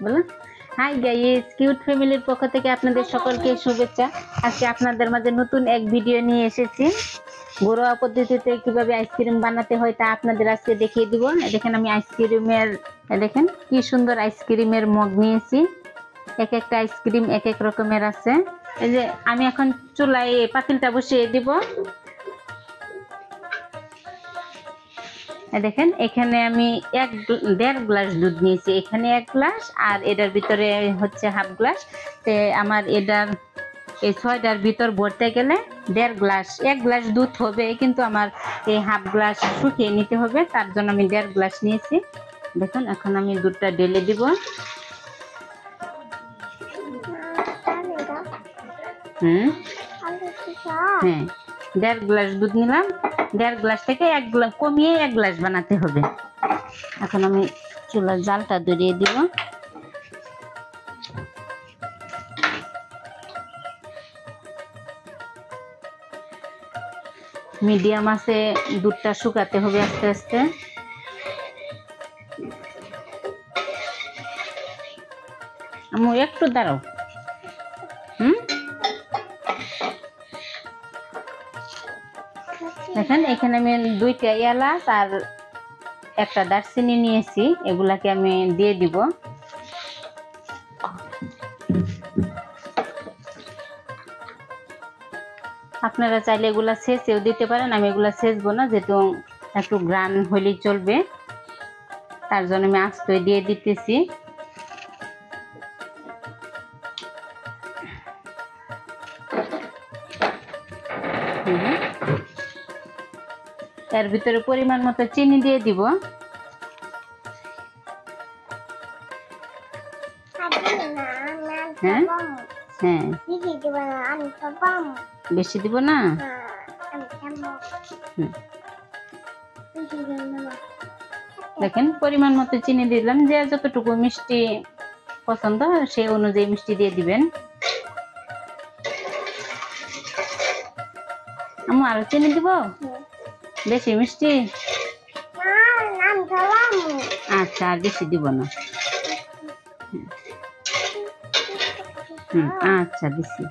বলো hi guys, cute ফ্যামিলির পক্ষ থেকে আপনাদের সকলকে শুভেচ্ছা। আজকে আপনাদের মাঝে নতুন এক ভিডিও নিয়ে এসেছি। ঘরোয়া পদ্ধতিতে কিভাবে আইসক্রিম বানাতে হয় তা আপনাদের আজকে দেখিয়ে দিব। দেখেন আমি আইসক্রিমের, দেখেন কি সুন্দর আইসক্রিমের মগ নিয়েছি। এক একটা আইসক্রিম এক এক রকমের আছে। এই যে আমি এখন চুলায় পাতিলটা বসিয়ে দিব। দেখেন এখানে আমি 1.5 গ্লাস দুধ নিয়েছি, এখানে 1 গ্লাস আর এটার ভিতরে হচ্ছে হাফ গ্লাস। আমার এটার এই 6টার ভিতর ভরতে গেলে 1.5 গ্লাস, 1 গ্লাস দুধ হবে, কিন্তু আমার এই হাফ গ্লাস শুকিয়ে নিতে হবে, তার জন্য আমি 1.5 গ্লাস নিয়েছি। দেখুন এখন আমি দুধটা ঢেলে দিব। হ্যাঁ 1.5 গ্লাস দুধ নিলাম। 1.5 গ্লাস থেকে 1 গ্লাস কমিয়ে 1 গ্লাস বানাতে হবে। এখন আমি চুলার জালটা ধরিয়ে দিব। মিডিয়াম আছে দুধটা শুকাতে হবে আস্তে আস্তে। আমি একটু দাঁড়াও। দেখেন এখানে আমি 2টা এলাচ আর একটা দারচিনি নিয়েছি, এগুলাকে আমি দিয়ে দিব। আপনারা চাইলে এগুলা ছেঁচেও দিতে পারেন, আমি এগুলা ছেঁচবো না, যেহেতু একটু গ্রান হলেই চলবে, তার জন্য আমি আস্ত দিয়ে দিতেছি। এর ভিতরে পরিমাণ মতো চিনি দিয়ে দিব। হ্যাঁ হ্যাঁ বেশি দিব না। দেখেন পরিমাণ মতো চিনি দিলাম, যে যতটুকু মিষ্টি পছন্দ সেই অনুযায়ী মিষ্টি দিয়ে দিবেন। আমি আরো চিনি দিব, বেশি মিষ্টি? আচ্ছা আর বেশি দিব না। আচ্ছা দিছি।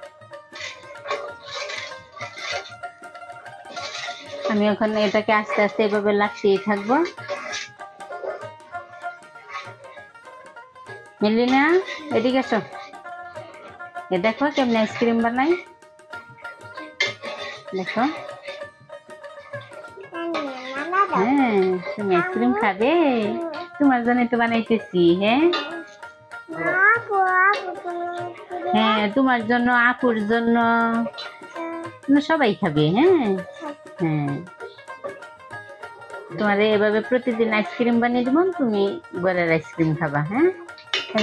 আমি এখন এটাকে আস্তে আস্তে এভাবে লাগতেই থাকবো। মেলিনা এদিকে এসো, এ দেখো কেমন আইসক্রিম বানাই। দেখো হ্যাঁ তুমি আইসক্রিম খাবে, তোমার জন্য একটু বানাইতেছি। হ্যাঁ হ্যাঁ তোমার জন্য, আপুর জন্য, সবাই খাবে। হ্যাঁ হ্যাঁ তোমার এভাবে প্রতিদিন আইসক্রিম বানিয়ে দিব, তুমি ঘরের আইসক্রিম খাবা। হ্যাঁ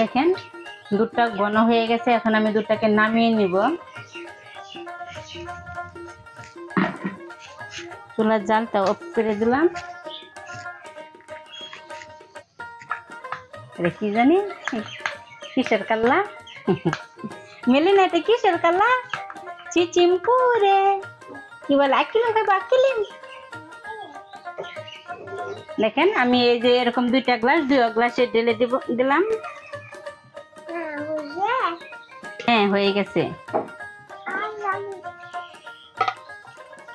দেখেন দুধটা ঘন হয়ে গেছে, এখন আমি দুধটাকে নামিয়ে নিব। চুলার জালটা অফ করে দিলাম। কি জানি কিসের কাল্লা? মেলিনা এটা কিসের কাল্লা? চিচিম্পু রে, কি বলে আকিলিম খাবো আকিলিম। দেখেন আমি এই যে এরকম 2টা গ্লাস 2 গ্লাসে ঢেলে দিলাম। হ্যাঁ হয়ে গেছে।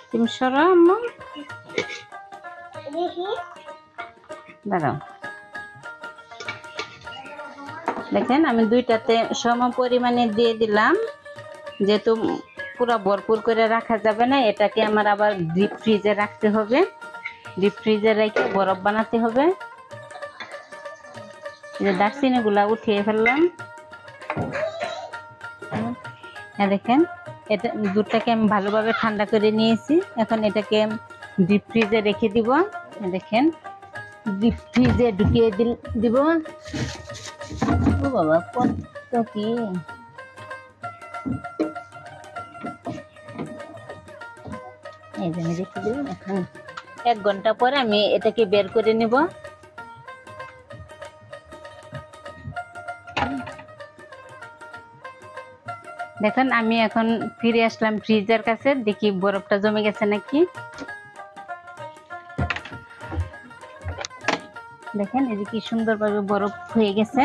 তুমি সরো আম্মু, দাঁড়াও। দেখেন আমি 2টাতে সম পরিমাণে দিয়ে দিলাম, যেহেতু পুরো ভরপুর করে রাখা যাবে না, এটাকে আমার আবার ডিপ ফ্রিজে রাখতে হবে। ডিপ ফ্রিজে রেখে বরফ বানাতে হবে। দারচিনি গুলা উঠিয়ে ফেললাম। দেখেন এটা দুধটাকে আমি ভালোভাবে ঠান্ডা করে নিয়েছি, এখন এটাকে ডিপ ফ্রিজে রেখে দিব। দেখেন ডিপ ফ্রিজে ঢুকিয়ে দিব। ও বাবা কত কি! এই যে আমি রেখে দিব। এখন 1 ঘন্টা পরে আমি এটাকে বের করে নেব। দেখেন আমি এখন ফিরে আসলাম ফ্রিজের কাছে, দেখি বরফটা জমে গেছে নাকি। দেখেন এই যে কি সুন্দরভাবে বরফ হয়ে গেছে।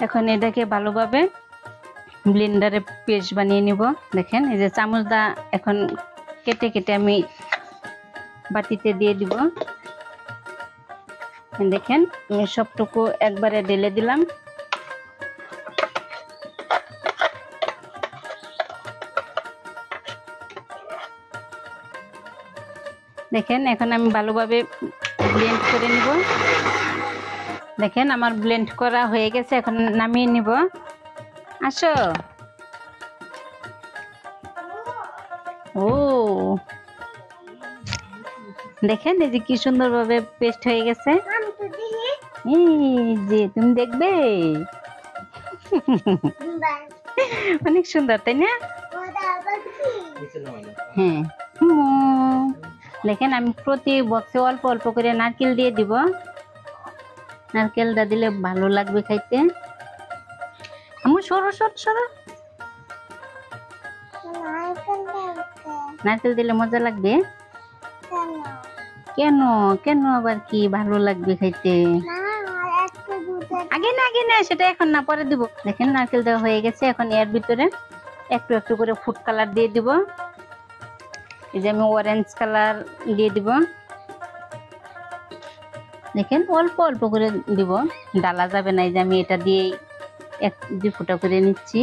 এখন এটাকে ভালোভাবে ব্লেন্ডারে পেস্ট বানিয়ে নিব। দেখেন এই যে চামচ দা এখন কেটে কেটে আমি বাটিতে দিয়ে দিব। দেখেন আমি সবটুকু একবারে ঢেলে দিলাম। দেখেন এখন আমি ভালোভাবে ব্লেন্ড করে নিব। দেখেন আমার ব্লেন্ড করা হয়ে গেছে, এখন নামিয়ে নিব। আসো। ও দেখেন এই যে কি সুন্দরভাবে পেস্ট হয়ে গেছে। এই যে তুমি দেখবে, অনেক সুন্দর তাই না? হ্যাঁ। দেখেন আমি প্রতি বক্সে অল্প অল্প করে নারকেল দিয়ে দিব। নারকেলটা দিলে ভালো লাগবে খাইতে। আমি সরো সরো সরো, নারকেল দিলে মজা লাগবে। কেন কেন আবার কি ভালো লাগবে খাইতে? আগে না সেটা এখন না, পরে দিব। দেখেন নারকেল দেওয়া হয়ে গেছে। এখন এর ভিতরে একটু একটু করে ফুড কালার দিয়ে দিব। এই যে আমি অরেঞ্জ কালার দিয়ে দিব। দেখেন অল্প অল্প করে দিব, ডালা যাবে না। এই যে আমি এটা দিয়ে 1-2 ফোঁটা করে নিচ্ছি।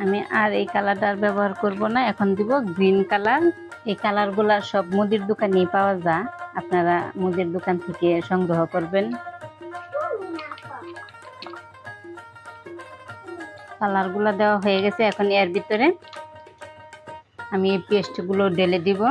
আমি আর এই কালারটা ব্যবহার করব না, এখন দিব গ্রিন কালার। এই কালারগুলা সব মুদির দোকানেই পাওয়া যায়, আপনারা মুদির দোকান থেকে সংগ্রহ করবেন। কালারগুলো দেওয়া হয়ে গেছে। এখন এর ভিতরে আমি এই পেস্টগুলো ঢেলে দিব।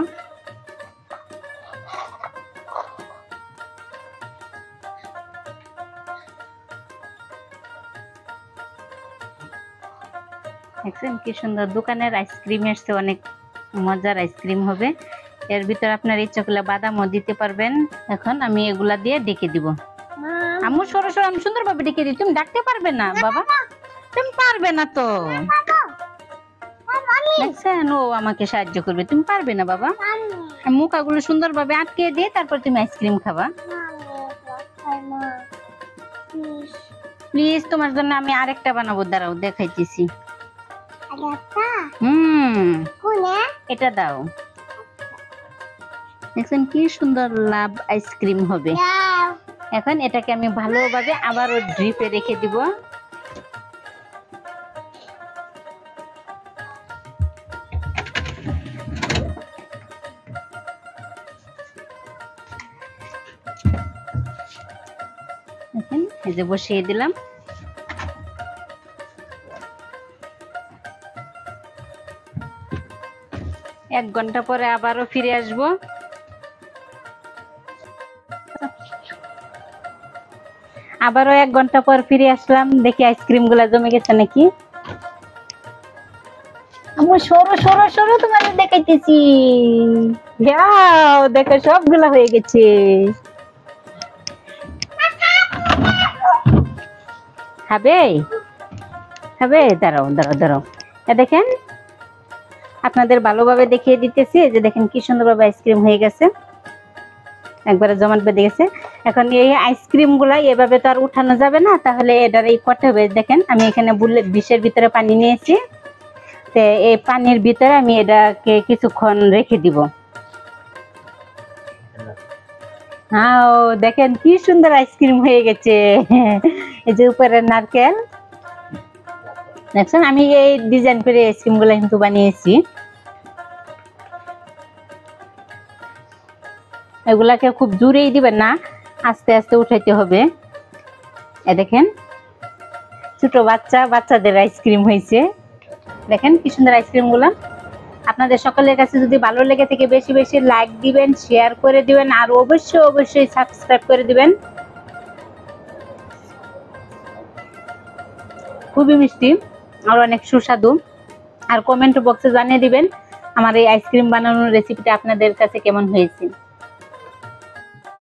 দেখছেন কি সুন্দর, দোকানের আইসক্রিমের চেয়ে অনেক মজার আইসক্রিম হবে। এর ভিতরে আপনার ইচ্ছা করলে বাদামও দিতে পারবেন। এখন আমি এগুলা দিয়ে ডেকে দিব। আম্মু সরো সরো, আমি সুন্দরভাবে ডেকে দিই। তুমি ডাকতে পারবে না বাবা, তুমি পারবে না তো। দেখছেন ও আমাকে সাহায্য করবে, তুমি পারবে না বাবা। মুখাগুলো সুন্দরভাবে আটকে দিয়ে তারপর তুমি আইসক্রিম খাবা। প্লিজ, তোমার জন্য আমি আরেকটা বানাবো, দাঁড়াও দেখাইতেছি। এটা দাও। দেখছেন কি সুন্দর লাভ আইসক্রিম হবে। এখন এটাকে আমি ভালোভাবে আবারও ড্রিপে রেখে দিব। দেখেন এই যে বসিয়ে দিলাম। এক ঘন্টা পরে আবারও ফিরে আসবো। আবারও 1 ঘন্টা পর ফিরে আসলাম, দেখি আইসক্রিম গুলা জমে গেছে নাকি। আমার সরো সরো সরো, তোমার দেখাইতেছি। দেখো সবগুলা হয়ে গেছে। খাবে খাবে, দাঁড়াও দাঁড়াও দাঁড়াও। দেখেন আপনাদের ভালোভাবে দেখিয়ে দিতেছি। এই যে দেখেন কি সুন্দরভাবে আইসক্রিম হয়ে গেছে, একবারে জমাট বেঁধে গেছে। এখন এই আইসক্রিম গুলা এভাবে তো আর উঠানো যাবে না, তাহলে এটার এই করতে হবে। দেখেন আমি এখানে ডিশের ভিতরে পানি নিয়েছি, তো এই পানির ভিতরে আমি এটাকে কিছুক্ষণ রেখে দিব। হ্যাঁ দেখেন কি সুন্দর আইসক্রিম হয়ে গেছে। এই যে উপরে নারকেল, দেখছেন আমি এই ডিজাইন করে আইসক্রিম গুলা কিন্তু বানিয়েছি। এগুলাকে খুব জোরেই দিবেন না, আস্তে আস্তে উঠাইতে হবে। এ দেখেন ছোট বাচ্চাদের আইসক্রিম হয়েছে। দেখেন কি সুন্দর আইসক্রিম গুলা। আপনাদের সকলের কাছে যদি ভালো লেগে থাকে বেশি বেশি লাইক দিবেন, শেয়ার করে দিবেন, আর অবশ্যই অবশ্যই সাবস্ক্রাইব করে দিবেন। খুবই মিষ্টি আর অনেক সুস্বাদু। আর কমেন্ট বক্সে জানিয়ে দিবেন আমার এই আইসক্রিম বানানোর রেসিপিটা আপনাদের কাছে কেমন হয়েছে।